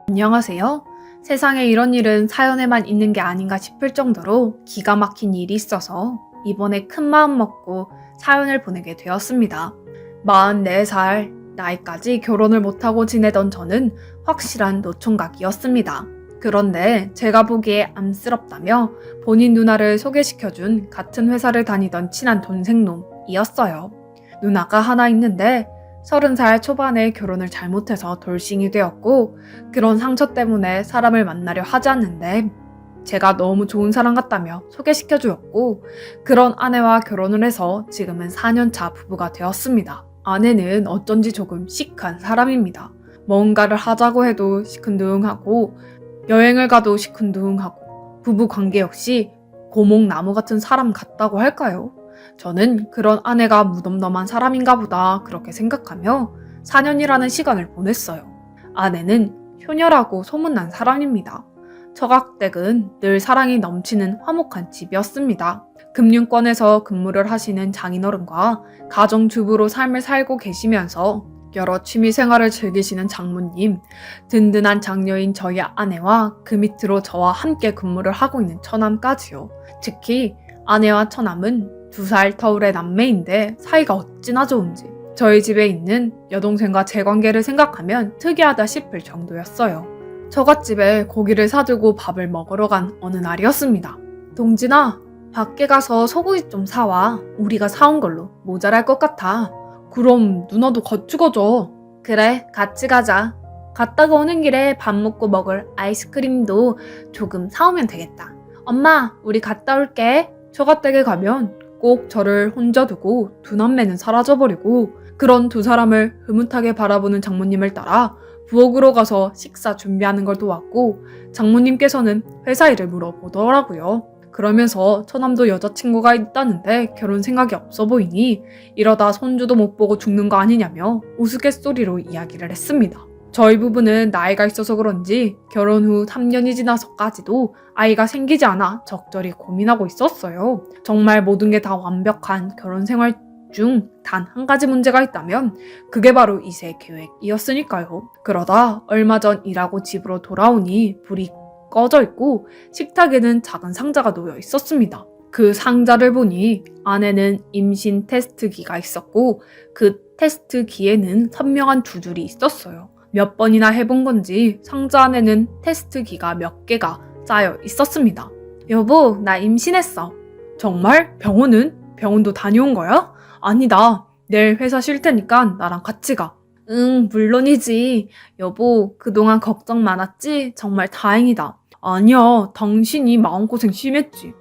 안녕하세요. 세상에 이런 일은 사연에만 있는 게 아닌가 싶을 정도로 기가 막힌 일이 있어서 이번에 큰 마음 먹고 사연을 보내게 되었습니다. 44살, 나이까지 결혼을 못하고 지내던 저는 확실한 노총각이었습니다. 그런데 제가 보기에 안쓰럽다며 본인 누나를 소개시켜준 같은 회사를 다니던 친한 동생놈이었어요. 누나가 하나 있는데 30살 초반에 결혼을 잘못해서 돌싱이 되었고 그런 상처 때문에 사람을 만나려 하지 않는데 제가 너무 좋은 사람 같다며 소개시켜주었고 그런 아내와 결혼을 해서 지금은 4년차 부부가 되었습니다. 아내는 어쩐지 조금 시크한 사람입니다. 뭔가를 하자고 해도 시큰둥하고 여행을 가도 시큰둥하고 부부 관계 역시 고목나무 같은 사람 같다고 할까요? 저는 그런 아내가 무덤덤한 사람인가 보다 그렇게 생각하며 4년이라는 시간을 보냈어요. 아내는 효녀라고 소문난 사람입니다. 처갓댁은 늘 사랑이 넘치는 화목한 집이었습니다. 금융권에서 근무를 하시는 장인어른과 가정주부로 삶을 살고 계시면서 여러 취미생활을 즐기시는 장모님, 든든한 장녀인 저희 아내와 그 밑으로 저와 함께 근무를 하고 있는 처남까지요. 특히 아내와 처남은 2살 터울의 남매인데 사이가 어찌나 좋은지 저희 집에 있는 여동생과 제 관계를 생각하면 특이하다 싶을 정도였어요. 처갓집에 고기를 사두고 밥을 먹으러 간 어느 날이었습니다. 동진아, 밖에 가서 소고기 좀 사와. 우리가 사온 걸로 모자랄 것 같아. 그럼 누나도 같이 가자. 그래, 같이 가자. 갔다가 오는 길에 밥 먹고 먹을 아이스크림도 조금 사오면 되겠다. 엄마, 우리 갔다 올게. 처갓댁에 가면 꼭 저를 혼자 두고 두 남매는 사라져버리고 그런 두 사람을 흐뭇하게 바라보는 장모님을 따라 부엌으로 가서 식사 준비하는 걸 도왔고 장모님께서는 회사 일을 물어보더라고요. 그러면서 처남도 여자친구가 있다는데 결혼 생각이 없어 보이니 이러다 손주도 못 보고 죽는 거 아니냐며 우스갯소리로 이야기를 했습니다. 저희 부부는 나이가 있어서 그런지 결혼 후 3년이 지나서까지도 아이가 생기지 않아 적절히 고민하고 있었어요. 정말 모든 게 다 완벽한 결혼 생활 중 단 한 가지 문제가 있다면 그게 바로 이세 계획이었으니까요. 그러다 얼마 전 일하고 집으로 돌아오니 불이 꺼져 있고 식탁에는 작은 상자가 놓여 있었습니다. 그 상자를 보니 안에는 임신 테스트기가 있었고 그 테스트기에는 선명한 두 줄이 있었어요. 몇 번이나 해본 건지 상자 안에는 테스트기가 몇 개가 쌓여 있었습니다. 여보, 나 임신했어. 정말? 병원은? 병원도 다녀온 거야? 아니다. 내일 회사 쉴 테니까 나랑 같이 가. 응, 물론이지. 여보, 그동안 걱정 많았지? 정말 다행이다. 아니야, 당신이 마음고생 심했지.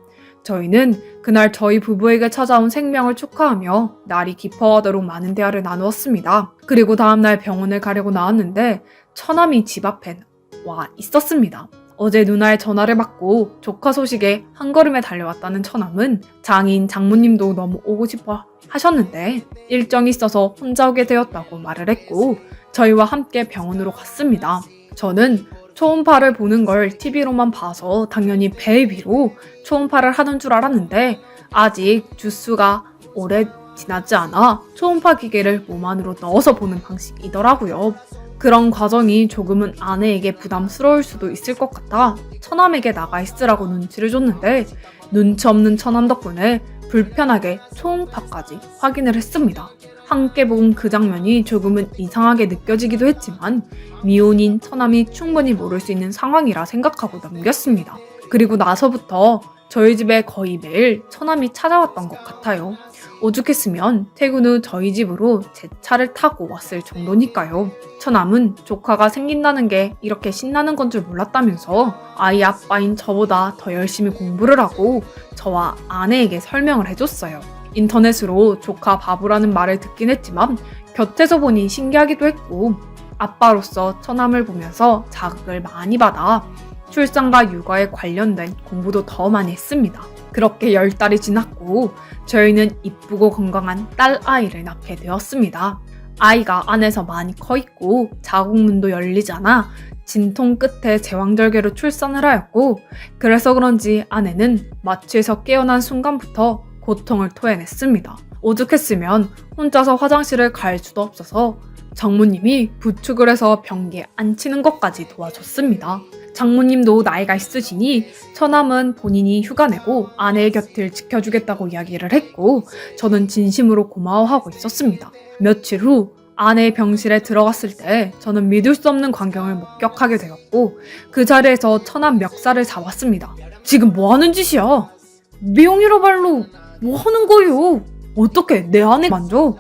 저희는 그날 저희 부부에게 찾아온 생명을 축하하며 날이 깊어가도록 많은 대화를 나누었습니다. 그리고 다음날 병원을 가려고 나왔는데 처남이 집 앞에 와 있었습니다. 어제 누나의 전화를 받고 조카 소식에 한 걸음에 달려왔다는 처남은 장인 장모님도 너무 오고 싶어 하셨는데 일정이 있어서 혼자 오게 되었다고 말을 했고 저희와 함께 병원으로 갔습니다. 저는 초음파를 보는 걸 TV로만 봐서 당연히 베이비로 초음파를 하는 줄 알았는데 아직 주수가 오래 지나지 않아 초음파 기계를 몸 안으로 넣어서 보는 방식이더라고요. 그런 과정이 조금은 아내에게 부담스러울 수도 있을 것 같아 처남에게 나가 있으라고 눈치를 줬는데 눈치 없는 처남 덕분에 불편하게 초음파까지 확인을 했습니다. 함께 본 그 장면이 조금은 이상하게 느껴지기도 했지만 미혼인 처남이 충분히 모를 수 있는 상황이라 생각하고 넘겼습니다. 그리고 나서부터 저희 집에 거의 매일 처남이 찾아왔던 것 같아요. 오죽했으면 퇴근 후 저희 집으로 제 차를 타고 왔을 정도니까요. 처남은 조카가 생긴다는 게 이렇게 신나는 건 줄 몰랐다면서 아이 아빠인 저보다 더 열심히 공부를 하고 저와 아내에게 설명을 해줬어요. 인터넷으로 조카 바보라는 말을 듣긴 했지만 곁에서 보니 신기하기도 했고 아빠로서 처남을 보면서 자극을 많이 받아 출산과 육아에 관련된 공부도 더 많이 했습니다. 그렇게 10달이 지났고 저희는 이쁘고 건강한 딸아이를 낳게 되었습니다. 아이가 안에서 많이 커있고 자궁문도 열리지 않아 진통 끝에 제왕절개로 출산을 하였고 그래서 그런지 아내는 마취에서 깨어난 순간부터 고통을 토해냈습니다. 오죽했으면 혼자서 화장실을 갈 수도 없어서 장모님이 부축을 해서 변기에 앉히는 것까지 도와줬습니다. 장모님도 나이가 있으시니 처남은 본인이 휴가 내고 아내의 곁을 지켜주겠다고 이야기를 했고 저는 진심으로 고마워하고 있었습니다. 며칠 후 아내의 병실에 들어갔을 때 저는 믿을 수 없는 광경을 목격하게 되었고 그 자리에서 처남 멱살을 잡았습니다. 지금 뭐 하는 짓이야? 매형이라말로 뭐 하는 거예요? 어떻게 내 아내 만져?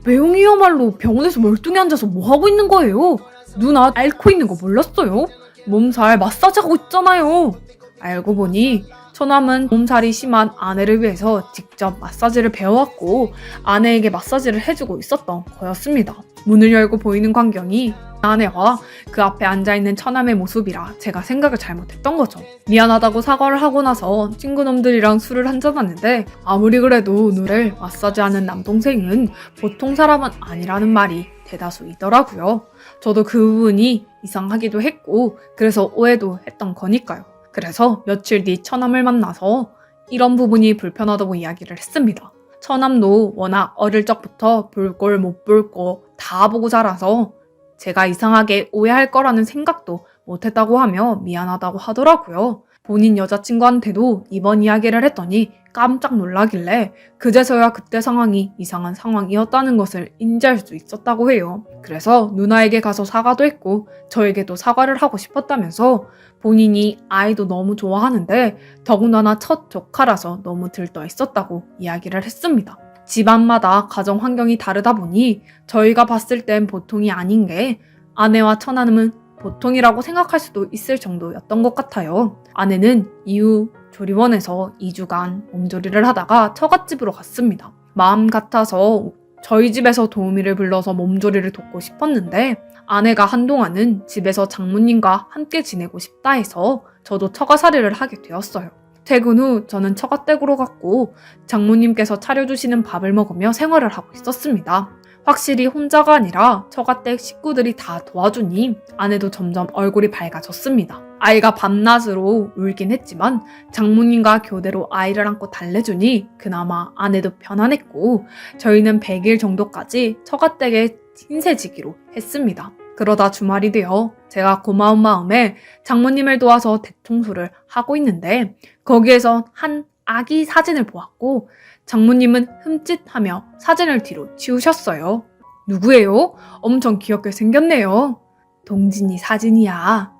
매형이야말로 병원에서 멀뚱히 앉아서 뭐 하고 있는 거예요? 누나 앓고 있는 거 몰랐어요? 몸살 마사지하고 있잖아요. 알고 보니 처남은 몸살이 심한 아내를 위해서 직접 마사지를 배워왔고 아내에게 마사지를 해주고 있었던 거였습니다. 문을 열고 보이는 광경이 아내와 그 앞에 앉아있는 처남의 모습이라 제가 생각을 잘못했던 거죠. 미안하다고 사과를 하고 나서 친구놈들이랑 술을 한잔하는데 아무리 그래도 누나를 마사지하는 남동생은 보통 사람은 아니라는 말이 대다수이더라고요. 저도 그 부분이 이상하기도 했고 그래서 오해도 했던 거니까요. 그래서 며칠 뒤 처남을 만나서 이런 부분이 불편하다고 이야기를 했습니다. 처남도 워낙 어릴 적부터 볼 꼴 못 볼 거 다 보고 자라서 제가 이상하게 오해할 거라는 생각도 못했다고 하며 미안하다고 하더라고요. 본인 여자친구한테도 이번 이야기를 했더니 깜짝 놀라길래 그제서야 그때 상황이 이상한 상황이었다는 것을 인지할 수 있었다고 해요. 그래서 누나에게 가서 사과도 했고 저에게도 사과를 하고 싶었다면서 본인이 아이도 너무 좋아하는데 더군다나 첫 조카라서 너무 들떠 있었다고 이야기를 했습니다. 집안마다 가정 환경이 다르다 보니 저희가 봤을 땐 보통이 아닌 게 아내와 처남은 보통이라고 생각할 수도 있을 정도였던 것 같아요. 아내는 이후 조리원에서 2주간 몸조리를 하다가 처갓집으로 갔습니다. 마음 같아서 저희 집에서 도우미를 불러서 몸조리를 돕고 싶었는데 아내가 한동안은 집에서 장모님과 함께 지내고 싶다 해서 저도 처가살이를 하게 되었어요. 퇴근 후 저는 처가댁으로 갔고 장모님께서 차려주시는 밥을 먹으며 생활을 하고 있었습니다. 확실히 혼자가 아니라 처가댁 식구들이 다 도와주니 아내도 점점 얼굴이 밝아졌습니다. 아이가 밤낮으로 울긴 했지만 장모님과 교대로 아이를 안고 달래주니 그나마 아내도 편안했고 저희는 100일 정도까지 처가댁에 신세지기로 했습니다. 그러다 주말이 되어 제가 고마운 마음에 장모님을 도와서 대청소를 하고 있는데 거기에서 한 아기 사진을 보았고 장모님은 흠칫하며 사진을 뒤로 치우셨어요. 누구예요? 엄청 귀엽게 생겼네요. 동진이 사진이야.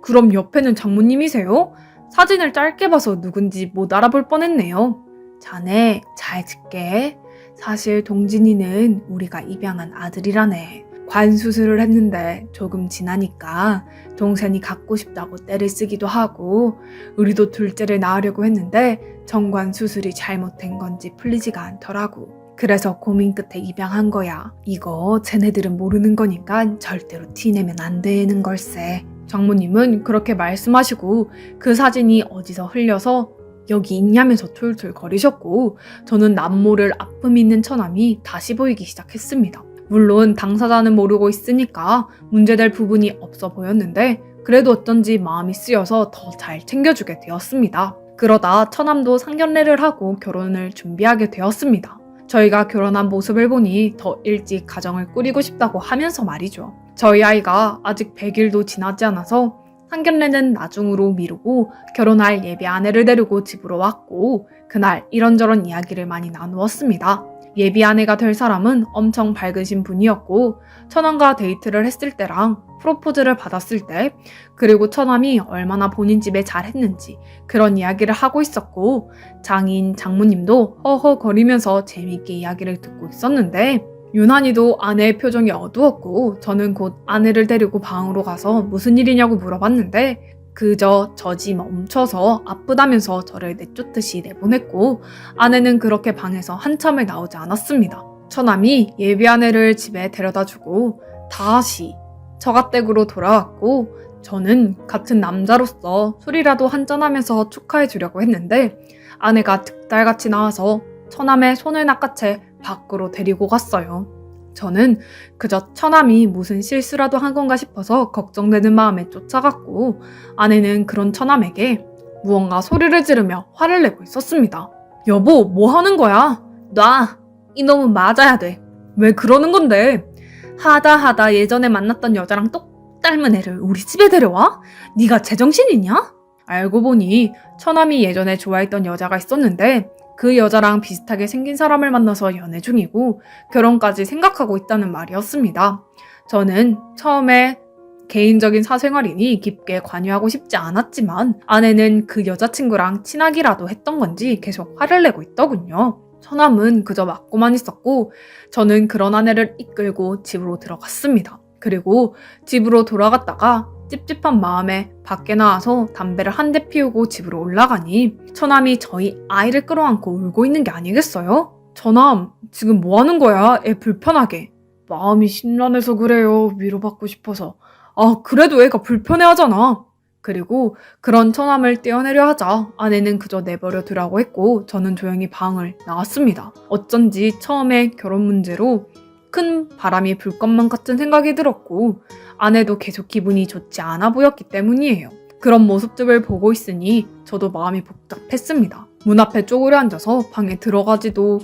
그럼 옆에는 장모님이세요? 사진을 짧게 봐서 누군지 못 알아볼 뻔했네요. 자네 잘 듣게. 사실 동진이는 우리가 입양한 아들이라네. 관 수술을 했는데 조금 지나니까 동생이 갖고 싶다고 떼를 쓰기도 하고 우리도 둘째를 낳으려고 했는데 정관 수술이 잘못된 건지 풀리지가 않더라고. 그래서 고민 끝에 입양한 거야. 이거 쟤네들은 모르는 거니까 절대로 티내면 안 되는 걸세. 장모님은 그렇게 말씀하시고 그 사진이 어디서 흘려서 여기 있냐면서 툴툴 거리셨고 저는 남모를 아픔 있는 처남이 다시 보이기 시작했습니다. 물론 당사자는 모르고 있으니까 문제될 부분이 없어 보였는데 그래도 어쩐지 마음이 쓰여서 더 잘 챙겨주게 되었습니다. 그러다 처남도 상견례를 하고 결혼을 준비하게 되었습니다. 저희가 결혼한 모습을 보니 더 일찍 가정을 꾸리고 싶다고 하면서 말이죠. 저희 아이가 아직 100일도 지나지 않아서 상견례는 나중으로 미루고 결혼할 예비 아내를 데리고 집으로 왔고 그날 이런저런 이야기를 많이 나누었습니다. 예비 아내가 될 사람은 엄청 밝으신 분이었고 처남과 데이트를 했을 때랑 프로포즈를 받았을 때 그리고 처남이 얼마나 본인 집에 잘했는지 그런 이야기를 하고 있었고 장인 장모님도 허허거리면서 재미있게 이야기를 듣고 있었는데 유난히도 아내의 표정이 어두웠고 저는 곧 아내를 데리고 방으로 가서 무슨 일이냐고 물어봤는데 그저 젖이 멈춰서 아프다면서 저를 내쫓듯이 내보냈고 아내는 그렇게 방에서 한참을 나오지 않았습니다. 처남이 예비 아내를 집에 데려다주고 다시 처가댁으로 돌아왔고 저는 같은 남자로서 술이라도 한잔하면서 축하해주려고 했는데 아내가 득달같이 나와서 처남의 손을 낚아채 밖으로 데리고 갔어요. 저는 그저 처남이 무슨 실수라도 한 건가 싶어서 걱정되는 마음에 쫓아갔고 아내는 그런 처남에게 무언가 소리를 지르며 화를 내고 있었습니다. 여보, 뭐 하는 거야? 놔! 이놈은 맞아야 돼. 왜 그러는 건데? 하다 예전에 만났던 여자랑 똑 닮은 애를 우리 집에 데려와? 네가 제정신이냐? 알고 보니 처남이 예전에 좋아했던 여자가 있었는데 그 여자랑 비슷하게 생긴 사람을 만나서 연애 중이고 결혼까지 생각하고 있다는 말이었습니다. 저는 처음에 개인적인 사생활이니 깊게 관여하고 싶지 않았지만 아내는 그 여자친구랑 친하기라도 했던 건지 계속 화를 내고 있더군요. 처남은 그저 맞고만 있었고 저는 그런 아내를 이끌고 집으로 들어갔습니다. 그리고 집으로 돌아갔다가 찝찝한 마음에 밖에 나와서 담배를 한 대 피우고 집으로 올라가니 처남이 저희 아이를 끌어안고 울고 있는 게 아니겠어요? 처남, 지금 뭐 하는 거야? 애 불편하게. 마음이 심란해서 그래요. 위로받고 싶어서. 아, 그래도 애가 불편해하잖아. 그리고 그런 처남을 떼어내려 하자 아내는 그저 내버려 두라고 했고 저는 조용히 방을 나왔습니다. 어쩐지 처음에 결혼 문제로 큰 바람이 불 것만 같은 생각이 들었고 아내도 계속 기분이 좋지 않아 보였기 때문이에요. 그런 모습들을 보고 있으니 저도 마음이 복잡했습니다. 문 앞에 쪼그려 앉아서 방에 들어가지도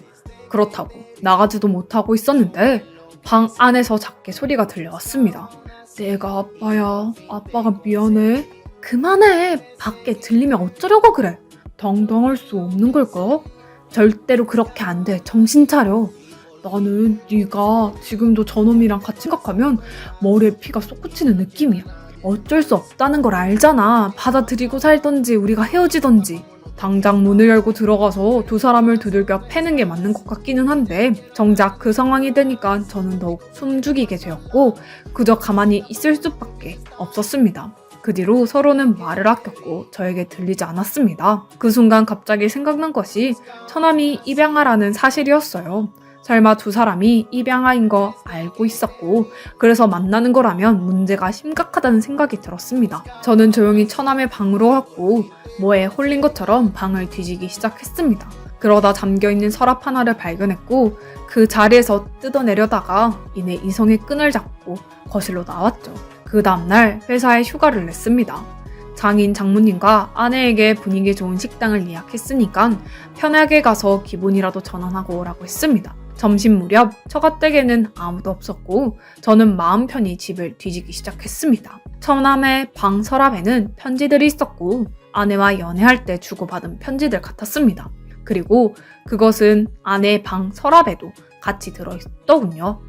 그렇다고 나가지도 못하고 있었는데 방 안에서 작게 소리가 들려왔습니다. 내가 아빠야. 아빠가 미안해. 그만해. 밖에 들리면 어쩌려고 그래. 당당할 수 없는 걸까? 절대로 그렇게 안 돼. 정신 차려. 나는 네가 지금도 저놈이랑 같이 생각하면 머리에 피가 솟구치는 느낌이야. 어쩔 수 없다는 걸 알잖아. 받아들이고 살던지 우리가 헤어지던지. 당장 문을 열고 들어가서 두 사람을 두들겨 패는 게 맞는 것 같기는 한데 정작 그 상황이 되니까 저는 더욱 숨죽이게 되었고 그저 가만히 있을 수밖에 없었습니다. 그 뒤로 서로는 말을 아꼈고 저에게 들리지 않았습니다. 그 순간 갑자기 생각난 것이 처남이 입양아라는 사실이었어요. 설마 두 사람이 입양아인 거 알고 있었고 그래서 만나는 거라면 문제가 심각하다는 생각이 들었습니다. 저는 조용히 처남의 방으로 왔고 뭐에 홀린 것처럼 방을 뒤지기 시작했습니다. 그러다 잠겨있는 서랍 하나를 발견했고 그 자리에서 뜯어내려다가 이내 이성의 끈을 잡고 거실로 나왔죠. 그 다음날 회사에 휴가를 냈습니다. 장인 장모님과 아내에게 분위기 좋은 식당을 예약했으니까 편하게 가서 기분이라도 전환하고 오라고 했습니다. 점심 무렵 처가댁에는 아무도 없었고 저는 마음 편히 집을 뒤지기 시작했습니다. 처남의 방 서랍에는 편지들이 있었고 아내와 연애할 때 주고받은 편지들 같았습니다. 그리고 그것은 아내의 방 서랍에도 같이 들어있더군요.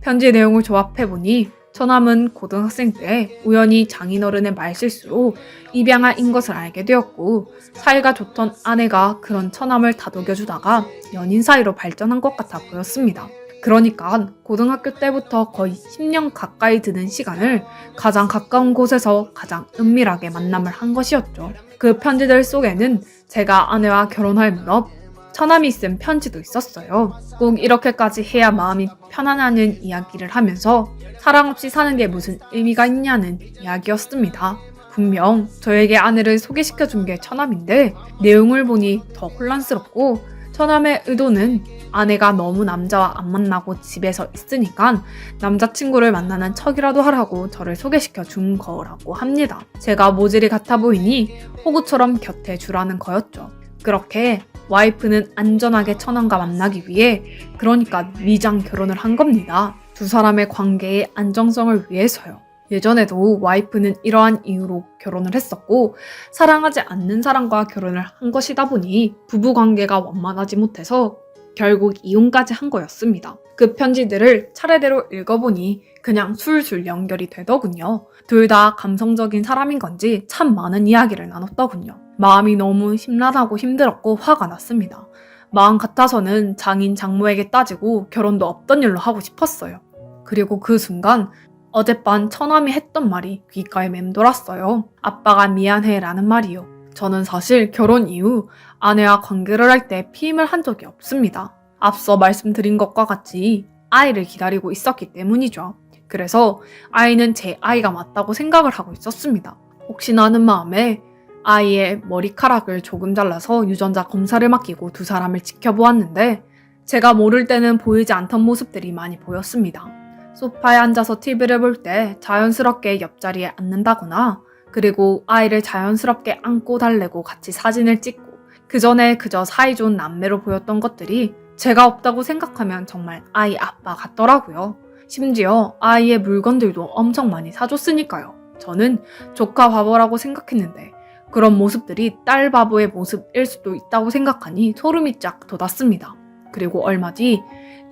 편지 내용을 조합해보니 처남은 고등학생 때 우연히 장인어른의 말실수로 입양아인 것을 알게 되었고 사이가 좋던 아내가 그런 처남을 다독여주다가 연인 사이로 발전한 것 같아 보였습니다. 그러니까 고등학교 때부터 거의 10년 가까이 드는 시간을 가장 가까운 곳에서 가장 은밀하게 만남을 한 것이었죠. 그 편지들 속에는 제가 아내와 결혼할 무렵 처남이 쓴 편지도 있었어요. 꼭 이렇게까지 해야 마음이 편안하는 이야기를 하면서 사랑 없이 사는 게 무슨 의미가 있냐는 이야기였습니다. 분명 저에게 아내를 소개시켜준 게 처남인데 내용을 보니 더 혼란스럽고 처남의 의도는 아내가 너무 남자와 안 만나고 집에서 있으니까 남자친구를 만나는 척이라도 하라고 저를 소개시켜 준 거라고 합니다. 제가 모질이 같아 보이니 호구처럼 곁에 주라는 거였죠. 그렇게 와이프는 안전하게 처남과 만나기 위해 그러니까 위장 결혼을 한 겁니다. 두 사람의 관계의 안정성을 위해서요. 예전에도 와이프는 이러한 이유로 결혼을 했었고 사랑하지 않는 사람과 결혼을 한 것이다 보니 부부관계가 원만하지 못해서 결국 이혼까지 한 거였습니다. 그 편지들을 차례대로 읽어보니 그냥 술술 연결이 되더군요. 둘 다 감성적인 사람인 건지 참 많은 이야기를 나눴더군요. 마음이 너무 심란하고 힘들었고 화가 났습니다. 마음 같아서는 장인 장모에게 따지고 결혼도 없던 일로 하고 싶었어요. 그리고 그 순간 어젯밤 처남이 했던 말이 귓가에 맴돌았어요. 아빠가 미안해 라는 말이요. 저는 사실 결혼 이후 아내와 관계를 할 때 피임을 한 적이 없습니다. 앞서 말씀드린 것과 같이 아이를 기다리고 있었기 때문이죠. 그래서 아이는 제 아이가 맞다고 생각을 하고 있었습니다. 혹시나 하는 마음에 아이의 머리카락을 조금 잘라서 유전자 검사를 맡기고 두 사람을 지켜보았는데 제가 모를 때는 보이지 않던 모습들이 많이 보였습니다. 소파에 앉아서 TV를 볼 때 자연스럽게 옆자리에 앉는다거나 그리고 아이를 자연스럽게 안고 달래고 같이 사진을 찍고 그 전에 그저 사이좋은 남매로 보였던 것들이 제가 없다고 생각하면 정말 아이 아빠 같더라고요. 심지어 아이의 물건들도 엄청 많이 사줬으니까요. 저는 조카 바보라고 생각했는데 그런 모습들이 딸 바보의 모습일 수도 있다고 생각하니 소름이 쫙 돋았습니다. 그리고 얼마 뒤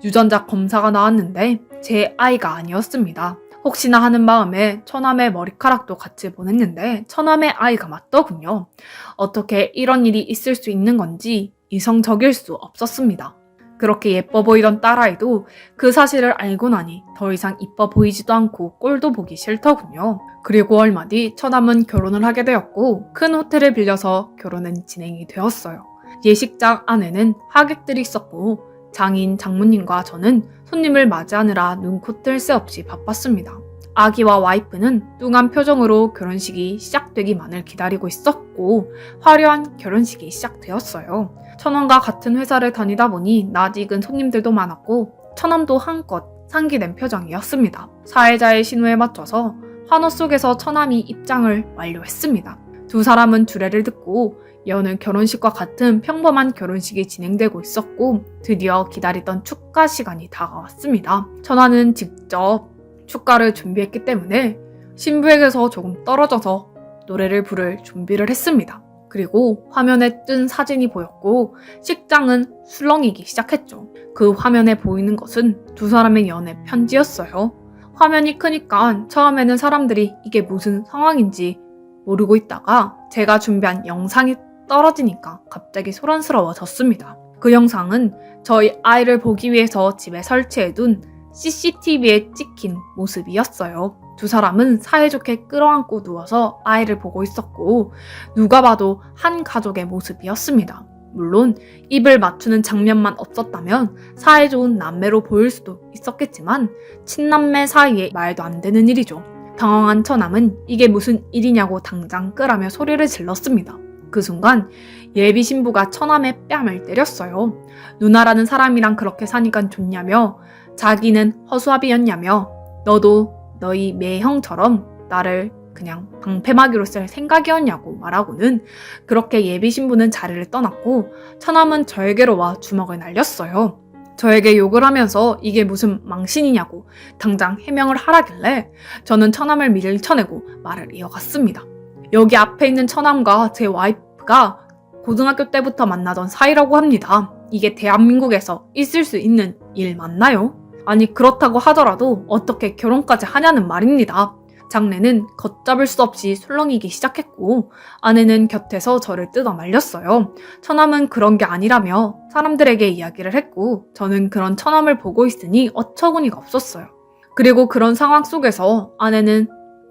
유전자 검사가 나왔는데 제 아이가 아니었습니다. 혹시나 하는 마음에 처남의 머리카락도 같이 보냈는데 처남의 아이가 맞더군요. 어떻게 이런 일이 있을 수 있는 건지 이성적일 수 없었습니다. 그렇게 예뻐 보이던 딸아이도 그 사실을 알고 나니 더 이상 이뻐 보이지도 않고 꼴도 보기 싫더군요. 그리고 얼마 뒤 처남은 결혼을 하게 되었고 큰 호텔을 빌려서 결혼은 진행이 되었어요. 예식장 안에는 하객들이 있었고 장인, 장모님과 저는 손님을 맞이하느라 눈코 뜰 새 없이 바빴습니다. 아기와 와이프는 뚱한 표정으로 결혼식이 시작되기만을 기다리고 있었고 화려한 결혼식이 시작되었어요. 처남과 같은 회사를 다니다 보니 낯익은 손님들도 많았고 처남도 한껏 상기된 표정이었습니다. 사회자의 신호에 맞춰서 환호 속에서 처남이 입장을 완료했습니다. 두 사람은 주례를 듣고 여느 결혼식과 같은 평범한 결혼식이 진행되고 있었고 드디어 기다리던 축가 시간이 다가왔습니다. 처남은 직접 축가를 준비했기 때문에 신부에게서 조금 떨어져서 노래를 부를 준비를 했습니다. 그리고 화면에 뜬 사진이 보였고 식장은 술렁이기 시작했죠. 그 화면에 보이는 것은 두 사람의 연애 편지였어요. 화면이 크니까 처음에는 사람들이 이게 무슨 상황인지 모르고 있다가 제가 준비한 영상이 떨어지니까 갑자기 소란스러워졌습니다. 그 영상은 저희 아이를 보기 위해서 집에 설치해둔 CCTV에 찍힌 모습이었어요. 두 사람은 사이좋게 끌어안고 누워서 아이를 보고 있었고 누가 봐도 한 가족의 모습이었습니다. 물론 입을 맞추는 장면만 없었다면 사이좋은 남매로 보일 수도 있었겠지만 친남매 사이에 말도 안 되는 일이죠. 당황한 처남은 이게 무슨 일이냐고 당장 끄라며 소리를 질렀습니다. 그 순간 예비 신부가 처남의 뺨을 때렸어요. 누나라는 사람이랑 그렇게 사니까 좋냐며 자기는 허수아비였냐며 너도 너희 매형처럼 나를 그냥 방패막이로 쓸 생각이었냐고 말하고는 그렇게 예비 신부는 자리를 떠났고 처남은 저에게로 와 주먹을 날렸어요. 저에게 욕을 하면서 이게 무슨 망신이냐고 당장 해명을 하라길래 저는 처남을 밀쳐내고 말을 이어갔습니다. 여기 앞에 있는 처남과 제 와이프가 고등학교 때부터 만나던 사이라고 합니다. 이게 대한민국에서 있을 수 있는 일 맞나요? 아니 그렇다고 하더라도 어떻게 결혼까지 하냐는 말입니다. 장래는 걷잡을 수 없이 술렁이기 시작했고 아내는 곁에서 저를 뜯어 말렸어요. 처남은 그런 게 아니라며 사람들에게 이야기를 했고 저는 그런 처남을 보고 있으니 어처구니가 없었어요. 그리고 그런 상황 속에서 아내는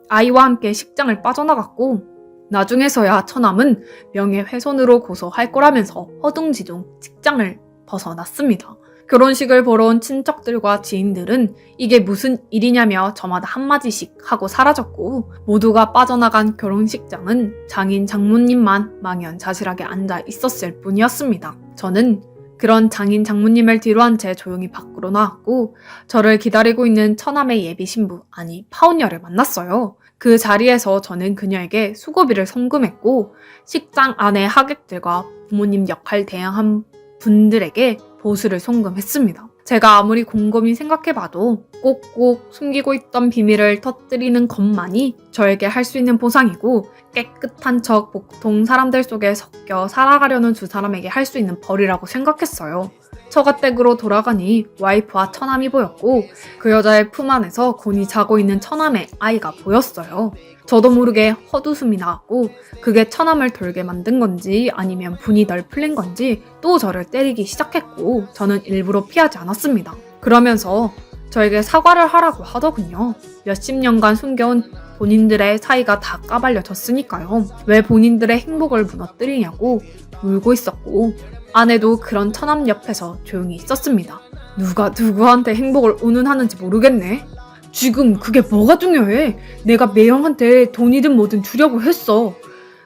아이와 함께 식장을 빠져나갔고 나중에서야 처남은 명예훼손으로 고소할 거라면서 허둥지둥 식장을 벗어났습니다. 결혼식을 보러 온 친척들과 지인들은 이게 무슨 일이냐며 저마다 한마디씩 하고 사라졌고 모두가 빠져나간 결혼식장은 장인 장모님만 망연자실하게 앉아 있었을 뿐이었습니다. 저는 그런 장인 장모님을 뒤로 한 채 조용히 밖으로 나왔고 저를 기다리고 있는 처남의 예비 신부 아니 파혼녀를 만났어요. 그 자리에서 저는 그녀에게 수고비를 송금했고 식장 안에 하객들과 부모님 역할 대행한 분들에게 보수를 송금했습니다. 제가 아무리 곰곰이 생각해봐도 꼭꼭 숨기고 있던 비밀을 터뜨리는 것만이 저에게 할 수 있는 보상이고 깨끗한 척 보통 사람들 속에 섞여 살아가려는 두 사람에게 할 수 있는 벌이라고 생각했어요. 처가댁으로 돌아가니 와이프와 처남이 보였고 그 여자의 품 안에서 곤히 자고 있는 처남의 아이가 보였어요. 저도 모르게 헛웃음이 나왔고 그게 처남을 돌게 만든 건지 아니면 분이 덜 풀린 건지 또 저를 때리기 시작했고 저는 일부러 피하지 않았습니다. 그러면서 저에게 사과를 하라고 하더군요. 몇십 년간 숨겨온 본인들의 사이가 다 까발려졌으니까요. 왜 본인들의 행복을 무너뜨리냐고 울고 있었고 아내도 그런 처남 옆에서 조용히 있었습니다. 누가 누구한테 행복을 운운하는지 모르겠네. 지금 그게 뭐가 중요해? 내가 매형한테 돈이든 뭐든 주려고 했어.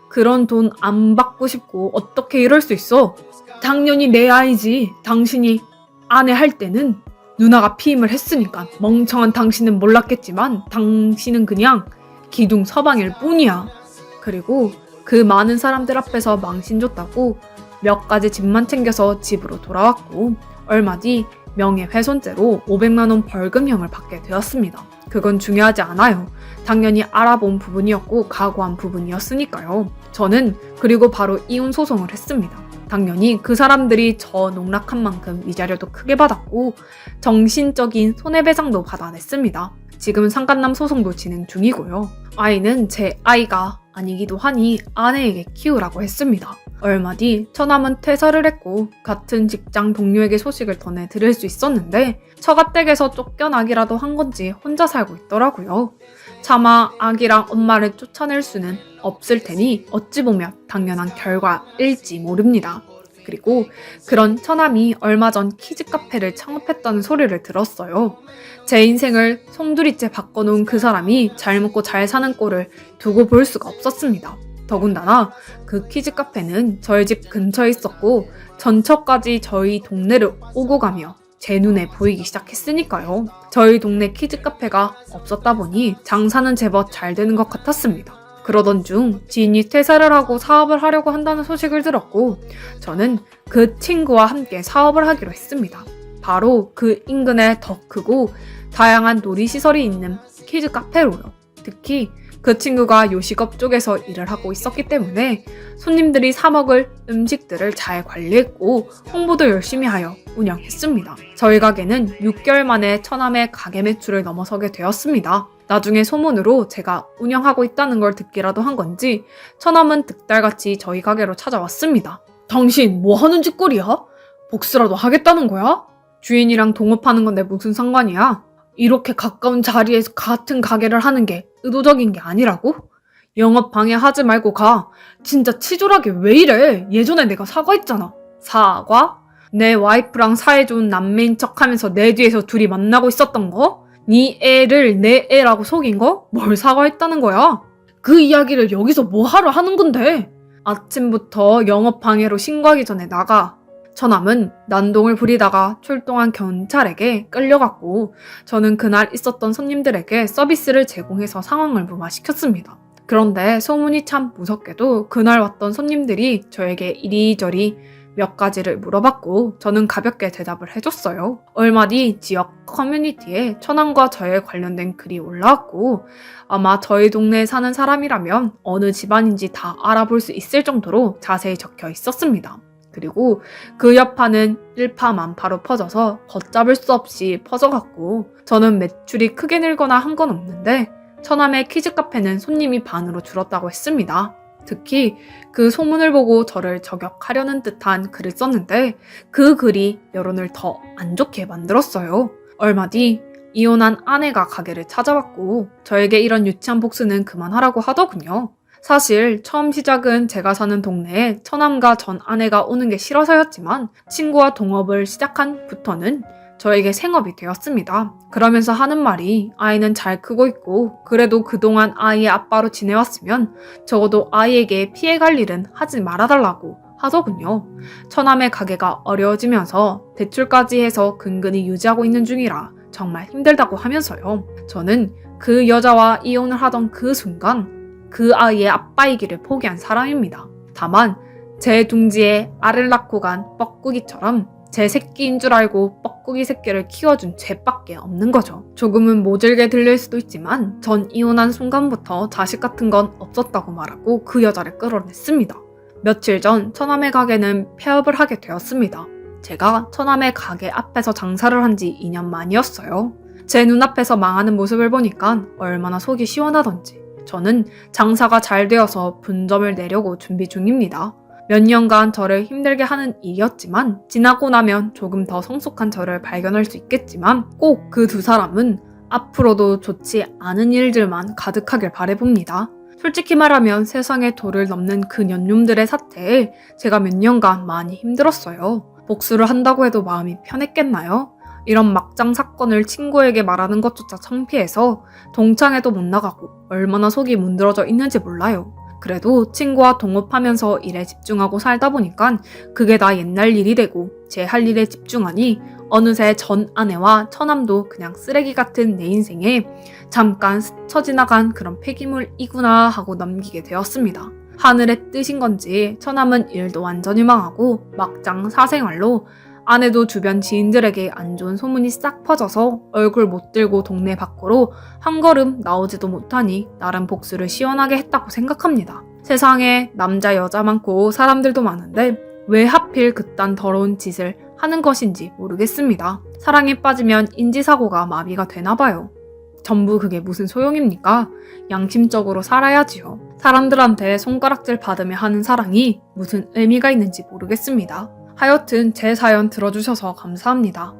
그런 돈 안 받고 싶고 어떻게 이럴 수 있어? 당연히 내 아이지. 당신이 아내 할 때는 누나가 피임을 했으니까 멍청한 당신은 몰랐겠지만 당신은 그냥 기둥 서방일 뿐이야. 그리고 그 많은 사람들 앞에서 망신 줬다고 몇 가지 집만 챙겨서 집으로 돌아왔고 얼마 뒤 명예훼손죄로 500만 원 벌금형을 받게 되었습니다. 그건 중요하지 않아요. 당연히 알아본 부분이었고 각오한 부분이었으니까요. 저는 그리고 바로 이혼 소송을 했습니다. 당연히 그 사람들이 저 농락한 만큼 위자료도 크게 받았고 정신적인 손해배상도 받아냈습니다. 지금 상간남 소송도 진행 중이고요. 아이는 제 아이가 아니기도 하니 아내에게 키우라고 했습니다. 얼마 뒤 처남은 퇴사를 했고 같은 직장 동료에게 소식을 전해드릴 수 있었는데 처가댁에서 쫓겨나기라도 한 건지 혼자 살고 있더라고요. 차마 아기랑 엄마를 쫓아낼 수는 없을 테니 어찌 보면 당연한 결과일지 모릅니다. 그리고 그런 처남이 얼마 전 키즈카페를 창업했다는 소리를 들었어요. 제 인생을 송두리째 바꿔놓은 그 사람이 잘 먹고 잘 사는 꼴을 두고 볼 수가 없었습니다. 더군다나 그 키즈카페는 저희 집 근처에 있었고 전처까지 저희 동네를 오고 가며 제 눈에 보이기 시작했으니까요. 저희 동네 키즈카페가 없었다 보니 장사는 제법 잘 되는 것 같았습니다. 그러던 중 지인이 퇴사를 하고 사업을 하려고 한다는 소식을 들었고 저는 그 친구와 함께 사업을 하기로 했습니다. 바로 그 인근에 더 크고 다양한 놀이시설이 있는 키즈카페로요. 특히 그 친구가 요식업 쪽에서 일을 하고 있었기 때문에 손님들이 사 먹을 음식들을 잘 관리했고 홍보도 열심히 하여 운영했습니다. 저희 가게는 6개월 만에 처남의 가게 매출을 넘어서게 되었습니다. 나중에 소문으로 제가 운영하고 있다는 걸 듣기라도 한 건지 처남은 득달같이 저희 가게로 찾아왔습니다. 당신 뭐 하는 짓거리야? 복수라도 하겠다는 거야? 주인이랑 동업하는 건데 무슨 상관이야? 이렇게 가까운 자리에서 같은 가게를 하는 게 의도적인 게 아니라고? 영업 방해하지 말고 가. 진짜 치졸하게 왜 이래? 예전에 내가 사과했잖아. 사과? 내 와이프랑 사이좋은 남매인 척하면서 내 뒤에서 둘이 만나고 있었던 거? 네 애를 내 애라고 속인 거? 뭘 사과했다는 거야? 그 이야기를 여기서 뭐 하러 하는 건데? 아침부터 영업 방해로 신고하기 전에 나가. 처남은 난동을 부리다가 출동한 경찰에게 끌려갔고 저는 그날 있었던 손님들에게 서비스를 제공해서 상황을 무마시켰습니다. 그런데 소문이 참 무섭게도 그날 왔던 손님들이 저에게 이리저리 몇 가지를 물어봤고 저는 가볍게 대답을 해줬어요. 얼마 뒤 지역 커뮤니티에 처남과 저에 관련된 글이 올라왔고 아마 저희 동네에 사는 사람이라면 어느 집안인지 다 알아볼 수 있을 정도로 자세히 적혀 있었습니다. 그리고 그 여파는 일파만파로 퍼져서 걷잡을 수 없이 퍼져갔고 저는 매출이 크게 늘거나 한 건 없는데 처남의 키즈카페는 손님이 반으로 줄었다고 했습니다. 특히 그 소문을 보고 저를 저격하려는 듯한 글을 썼는데 그 글이 여론을 더 안 좋게 만들었어요. 얼마 뒤 이혼한 아내가 가게를 찾아왔고 저에게 이런 유치한 복수는 그만하라고 하더군요. 사실 처음 시작은 제가 사는 동네에 처남과 전 아내가 오는 게 싫어서였지만 친구와 동업을 시작한 부터는 저에게 생업이 되었습니다. 그러면서 하는 말이 아이는 잘 크고 있고 그래도 그동안 아이의 아빠로 지내왔으면 적어도 아이에게 피해갈 일은 하지 말아달라고 하더군요. 처남의 가게가 어려워지면서 대출까지 해서 근근히 유지하고 있는 중이라 정말 힘들다고 하면서요. 저는 그 여자와 이혼을 하던 그 순간 그 아이의 아빠이기를 포기한 사람입니다. 다만 제 둥지에 알을 낳고 간 뻐꾸기처럼 제 새끼인 줄 알고 뻐꾸기 새끼를 키워준 죄밖에 없는 거죠. 조금은 모질게 들릴 수도 있지만 전 이혼한 순간부터 자식 같은 건 없었다고 말하고 그 여자를 끌어냈습니다. 며칠 전 처남의 가게는 폐업을 하게 되었습니다. 제가 처남의 가게 앞에서 장사를 한 지 2년 만이었어요. 제 눈앞에서 망하는 모습을 보니까 얼마나 속이 시원하던지 저는 장사가 잘 되어서 분점을 내려고 준비 중입니다. 몇 년간 저를 힘들게 하는 일이었지만 지나고 나면 조금 더 성숙한 저를 발견할 수 있겠지만 꼭 그 두 사람은 앞으로도 좋지 않은 일들만 가득하길 바라봅니다. 솔직히 말하면 세상의 도를 넘는 그 년놈들의 사태에 제가 몇 년간 많이 힘들었어요. 복수를 한다고 해도 마음이 편했겠나요? 이런 막장 사건을 친구에게 말하는 것조차 창피해서 동창회도 못 나가고 얼마나 속이 문드러져 있는지 몰라요. 그래도 친구와 동업하면서 일에 집중하고 살다 보니까 그게 다 옛날 일이 되고 제 할 일에 집중하니 어느새 전 아내와 처남도 그냥 쓰레기 같은 내 인생에 잠깐 스쳐 지나간 그런 폐기물이구나 하고 넘기게 되었습니다. 하늘의 뜻인 건지 처남은 일도 완전히 망하고 막장 사생활로 아내도 주변 지인들에게 안 좋은 소문이 싹 퍼져서 얼굴 못 들고 동네 밖으로 한 걸음 나오지도 못하니 나름 복수를 시원하게 했다고 생각합니다. 세상에 남자 여자 많고 사람들도 많은데 왜 하필 그딴 더러운 짓을 하는 것인지 모르겠습니다. 사랑에 빠지면 인지사고가 마비가 되나 봐요. 전부 그게 무슨 소용입니까? 양심적으로 살아야지요. 사람들한테 손가락질 받으며 하는 사랑이 무슨 의미가 있는지 모르겠습니다. 하여튼 제 사연 들어주셔서 감사합니다.